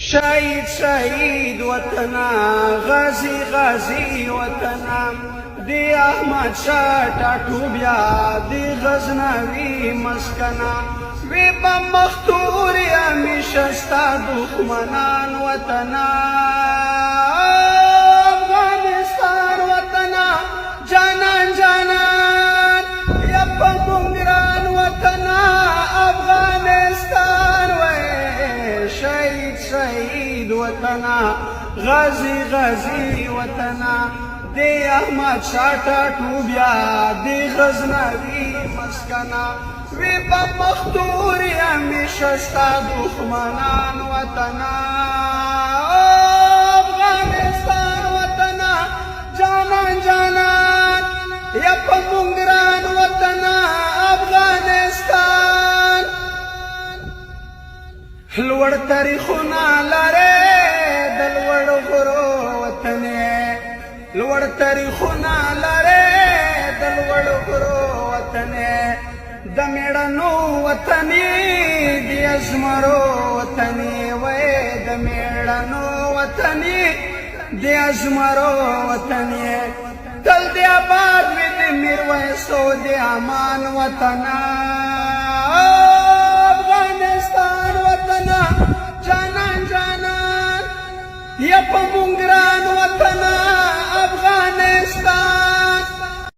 شهید شهید وطنا غازی غازی وطنا دی احمد شاه ټاټوبیا دی غزنوي مسکنا وی په مختور همیشه ستا دښمنان وطنا افغانستان وطنا جانان جانان یا په مونږ ګران وطنا افغانستان وای شهید شهید وطنا غازی غازی وطنا دی احمد شاه ټاټوبیا دی غزنوي مسکنا وی په مختور همیشه ستا دښمنان وطنا افغانستان وطنا جانان جانان یا په مونږ ګران وطنا افغانستان لوړ تاریخونه لرې د لوړو غرو وطن لوړ تاریخونه لرې د لوړو غرو وطن د میړنو وطن د ازمرو وطن وای د میړنو وطن د ازمرو وطن تل د آباد وي د میرویسو د امان وطن